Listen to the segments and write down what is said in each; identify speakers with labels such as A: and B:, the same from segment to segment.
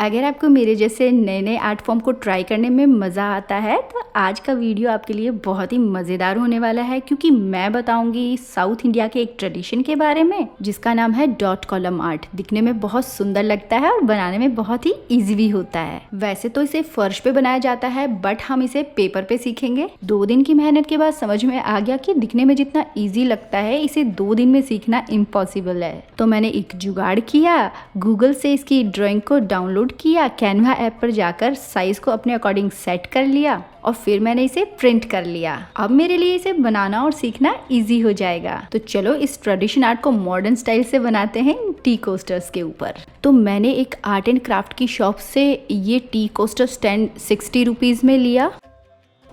A: अगर आपको मेरे जैसे नए नए आर्ट फॉर्म को ट्राई करने में मज़ा आता है तो आज का वीडियो आपके लिए बहुत ही मज़ेदार होने वाला है, क्योंकि मैं बताऊंगी साउथ इंडिया के एक ट्रेडिशन के बारे में जिसका नाम है डॉट कॉलम आर्ट। दिखने में बहुत सुंदर लगता है और बनाने में बहुत ही ईजी भी होता है। वैसे तो इसे फर्श पे बनाया जाता है, बट हम इसे पेपर पे सीखेंगे। 2 दिन की मेहनत के बाद समझ में आ गया कि दिखने में जितना ईजी लगता है इसे 2 दिन में सीखना इम्पॉसिबल है। तो मैंने एक जुगाड़ किया, गूगल से इसकी ड्राइंग को डाउनलोड किया, कैनवा ऐप पर जाकर साइज को अपने अकॉर्डिंग सेट कर लिया और फिर मैंने इसे प्रिंट कर लिया। अब मेरे लिए इसे बनाना और सीखना इजी हो जाएगा। तो चलो इस ट्रेडिशन आर्ट को मॉडर्न स्टाइल से बनाते हैं टी कोस्टर्स के ऊपर। तो मैंने एक आर्ट एंड क्राफ्ट की शॉप से ये टी कोस्टर स्टैंड 60 रुपीज़ में लिया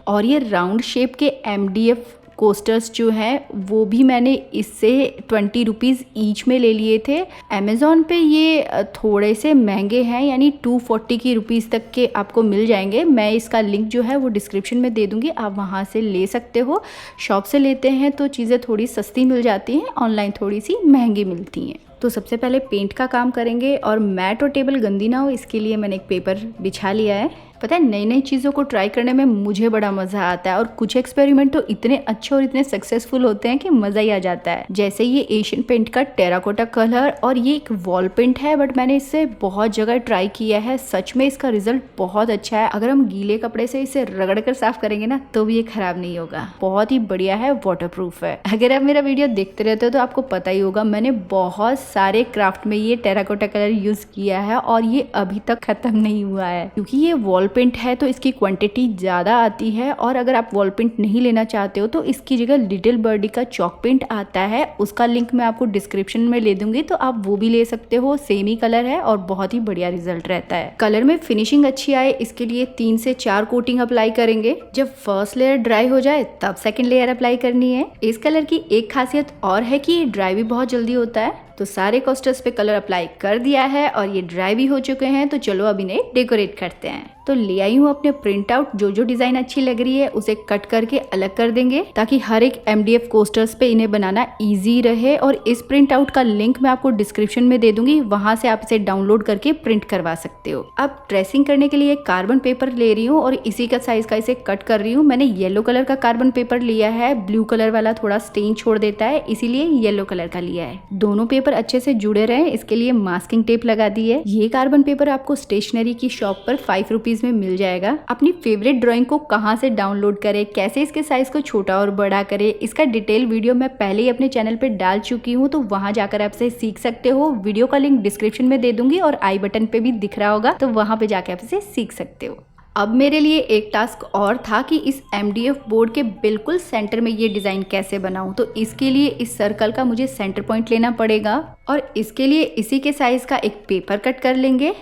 A: और ये राउंड शेप के MDF कोस्टर्स जो हैं वो भी मैंने इससे 20 रुपीज़ ईच में ले लिए थे। अमेज़ॉन पे ये थोड़े से महंगे हैं, यानी 240 की रुपीज़ तक के आपको मिल जाएंगे। मैं इसका लिंक जो है वो डिस्क्रिप्शन में दे दूँगी, आप वहाँ से ले सकते हो। शॉप से लेते हैं तो चीज़ें थोड़ी सस्ती मिल जाती हैं, ऑनलाइन थोड़ी सी महंगी मिलती हैं। तो सबसे पहले पेंट का काम करेंगे और मैट और टेबल गंदी ना हो इसके लिए मैंने एक पेपर बिछा लिया है। पता है, नई नई चीज़ों को ट्राई करने में मुझे बड़ा मज़ा आता है और कुछ एक्सपेरिमेंट तो इतने अच्छे और इतने सक्सेसफुल होते हैं कि मज़ा ही आ जाता है। जैसे ये एशियन पेंट का टेराकोटा कलर और ये एक वॉल पेंट है, बट मैंने इससे बहुत जगह ट्राई किया है। सच में इसका रिजल्ट बहुत अच्छा है। अगर हम गीले कपड़े से इसे रगड़ कर साफ करेंगे ना तो भी ये खराब नहीं होगा। बहुत ही बढ़िया है, वाटर प्रूफ है। अगर आप मेरा वीडियो देखते रहते हो तो आपको पता ही होगा मैंने बहुत सारे क्राफ्ट में ये टेराकोटा कलर यूज किया है और ये अभी तक खत्म नहीं हुआ है, क्योंकि ये वॉल पेंट है तो इसकी क्वांटिटी ज़्यादा आती है। और अगर आप वॉल पेंट नहीं लेना चाहते हो तो इसकी जगह लिटिल बर्डी का चॉक पेंट आता है, उसका लिंक मैं आपको डिस्क्रिप्शन में ले दूंगी, तो आप वो भी ले सकते हो। सेम ही कलर है और बहुत ही बढ़िया रिजल्ट रहता है। कलर में फिनिशिंग अच्छी आए इसके लिए 3 से 4 कोटिंग अप्लाई करेंगे। जब फर्स्ट लेयर ड्राई हो जाए तब सेकेंड लेयर अप्लाई करनी है। इस कलर की एक खासियत और है कि ये ड्राई भी बहुत जल्दी होता है। तो सारे कोस्टर्स पे कलर अप्लाई कर दिया है और ये ड्राई भी हो चुके हैं। तो चलो अब इन्हें डेकोरेट करते हैं। तो ले आई हूँ अपने प्रिंट आउट, जो डिजाइन अच्छी लग रही है उसे कट करके अलग कर देंगे ताकि हर एक MDF कोस्टर्स पे इन्हें बनाना इजी रहे। और इस प्रिंट आउट का लिंक मैं आपको डिस्क्रिप्शन में दे दूंगी, वहां से आप इसे डाउनलोड करके प्रिंट करवा सकते हो। अब ट्रेसिंग करने के लिए कार्बन पेपर ले रही हूँ और इसी का साइज का इसे कट कर रही हूँ। मैंने येलो कलर का कार्बन पेपर लिया है, ब्लू कलर वाला थोड़ा स्टेन छोड़ देता है, इसीलिए येलो कलर का लिया है। दोनों पेपर अच्छे से जुड़े रहे इसके लिए मास्किंग टेप लगा दी है। ये कार्बन पेपर आपको स्टेशनरी की शॉप पर 5 रुपीज में मिल जाएगा। अपनी फेवरेट ड्राइंग को कहाँ से डाउनलोड करें, कैसे इसके साइज को छोटा और बड़ा करें, इसका डिटेल वीडियो मैं पहले ही अपने चैनल पे डाल चुकी हूँ, तो वहां जाकर आप इसे सीख सकते हो। वीडियो का लिंक डिस्क्रिप्शन में दे दूंगी और आई बटन पे भी दिख रहा होगा, तो वहां पे जाकर आप इसे सीख सकते हो। अब मेरे लिए एक टास्क और था कि इस MDF बोर्ड के बिल्कुल सेंटर में ये डिज़ाइन कैसे बनाऊं। तो इसके लिए इस सर्कल का मुझे सेंटर पॉइंट लेना पड़ेगा और इसके लिए इसी के साइज़ का एक पेपर कट कर लेंगे।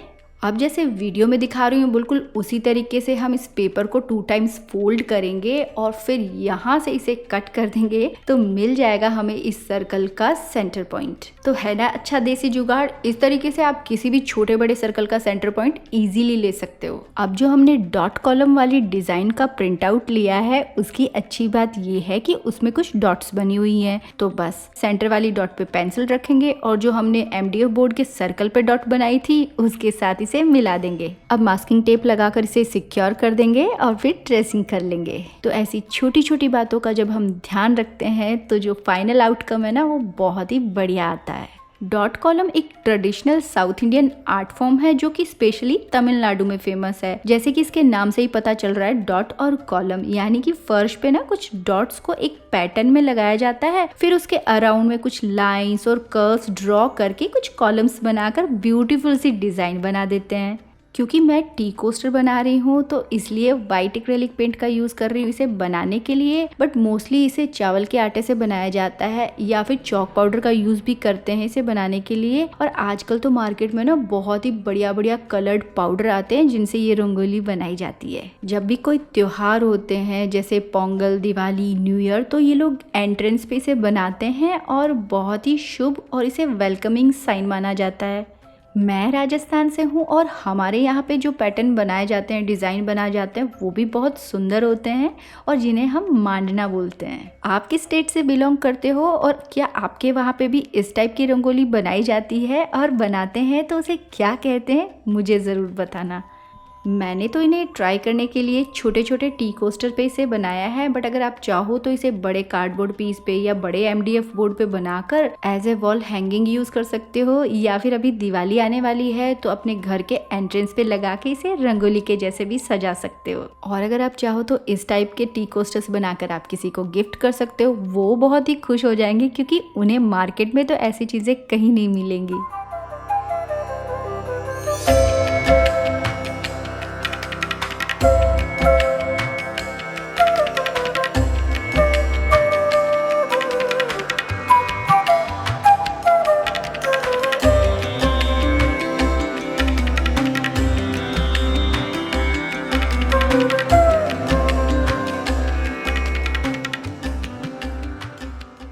A: अब जैसे वीडियो में दिखा रही हूँ बिल्कुल उसी तरीके से हम इस पेपर को 2 टाइम्स फोल्ड करेंगे और फिर यहाँ से इसे कट कर देंगे, तो मिल जाएगा हमें इस सर्कल का सेंटर पॉइंट। तो है ना अच्छा देसी जुगाड़। इस तरीके से आप किसी भी छोटे बड़े सर्कल का सेंटर पॉइंट इजीली ले सकते हो। अब जो हमने डॉट कॉलम वाली डिजाइन का प्रिंट आउट लिया है उसकी अच्छी बात ये है कि उसमें कुछ डॉट्स बनी हुई हैं, तो बस सेंटर वाली डॉट पे पेंसिल रखेंगे और जो हमने MDF बोर्ड के सर्कल पे डॉट बनाई थी उसके साथ इसे मिला देंगे। अब मास्किंग टेप लगाकर इसे सिक्योर कर देंगे और फिर ट्रेसिंग कर लेंगे। तो ऐसी छोटी छोटी बातों का जब हम ध्यान रखते हैं तो जो फाइनल आउटकम है ना वो बहुत ही बढ़िया आता है। डॉट कॉलम एक traditional south Indian art form है जो कि स्पेशली तमिलनाडु में फेमस है। जैसे कि इसके नाम से ही पता चल रहा है, डॉट और कॉलम, यानी कि फर्श पे ना कुछ डॉट्स को एक पैटर्न में लगाया जाता है, फिर उसके अराउंड में कुछ लाइंस और कर्व्स ड्रॉ करके कुछ कॉलम्स बनाकर ब्यूटीफुल सी डिजाइन बना देते हैं। क्योंकि मैं टी कोस्टर बना रही हूँ तो इसलिए वाइट एक्रेलिक पेंट का यूज़ कर रही हूँ इसे बनाने के लिए, बट मोस्टली इसे चावल के आटे से बनाया जाता है या फिर चॉक पाउडर का यूज़ भी करते हैं इसे बनाने के लिए। और आजकल तो मार्केट में ना बहुत ही बढ़िया बढ़िया कलर्ड पाउडर आते हैं जिनसे ये रंगोली बनाई जाती है। जब भी कोई त्योहार होते हैं जैसे पोंगल, दिवाली, न्यू ईयर, तो ये लोग एंट्रेंस पे इसे बनाते हैं और बहुत ही शुभ और इसे वेलकमिंग साइन माना जाता है। मैं राजस्थान से हूँ और हमारे यहाँ पे जो पैटर्न बनाए जाते हैं, डिज़ाइन बनाए जाते हैं, वो भी बहुत सुंदर होते हैं और जिन्हें हम मांडना बोलते हैं। आप किस स्टेट से बिलोंग करते हो और क्या आपके वहाँ पे भी इस टाइप की रंगोली बनाई जाती है, और बनाते हैं तो उसे क्या कहते हैं, मुझे ज़रूर बताना। मैंने तो इन्हें ट्राई करने के लिए छोटे छोटे टी कोस्टर पे इसे बनाया है, बट अगर आप चाहो तो इसे बड़े कार्डबोर्ड पीस पे या बड़े MDF बोर्ड पे बनाकर as a wall hanging use कर सकते हो, या फिर अभी दिवाली आने वाली है तो अपने घर के एंट्रेंस पे लगा के इसे रंगोली के जैसे भी सजा सकते हो। और अगर आप चाहो तो इस टाइप के टी कोस्टर्स बनाकर आप किसी को गिफ्ट कर सकते हो, वो बहुत ही खुश हो जाएंगे क्योंकि उन्हें मार्केट में तो ऐसी चीज़ें कहीं नहीं मिलेंगी।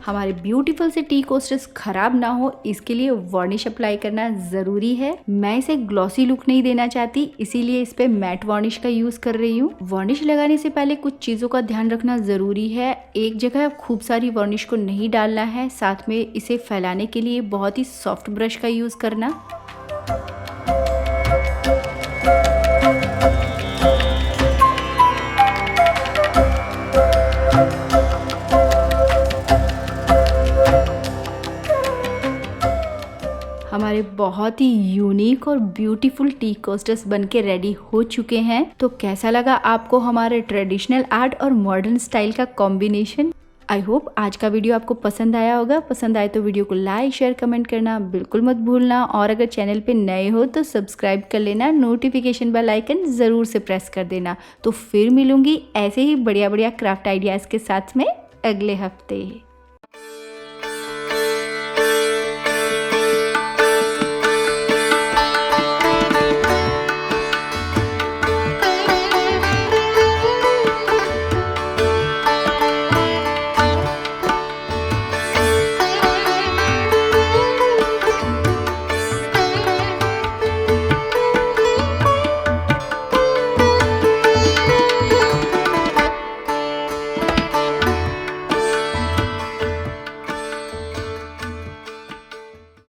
A: हमारे ब्यूटीफुल से टी कोस्टर्स खराब ना हो, इसके लिए वार्निश अप्लाई करना ज़रूरी है। मैं इसे ग्लॉसी लुक नहीं देना चाहती, इसीलिए इस पे मैट वार्निश का यूज़ कर रही हूँ। वार्निश लगाने से पहले कुछ चीज़ों का ध्यान रखना ज़रूरी है। एक जगह खूब सारी वार्निश को नहीं डालना है, साथ में इसे फैलाने के लिए बहुत ही सॉफ्ट ब्रश का यूज़ करना। हमारे बहुत ही यूनिक और ब्यूटीफुल टी कोस्टर्स बनके रेडी हो चुके हैं। तो कैसा लगा आपको हमारे ट्रेडिशनल आर्ट और मॉडर्न स्टाइल का कॉम्बिनेशन? आई होप आज का वीडियो आपको पसंद आया होगा। पसंद आए तो वीडियो को लाइक, शेयर, कमेंट करना बिल्कुल मत भूलना, और अगर चैनल पे नए हो तो सब्सक्राइब कर लेना, नोटिफिकेशन बेल आइकन ज़रूर से प्रेस कर देना। तो फिर मिलूंगी ऐसे ही बढ़िया बढ़िया क्राफ्ट आइडियाज़ के साथ में अगले हफ्ते।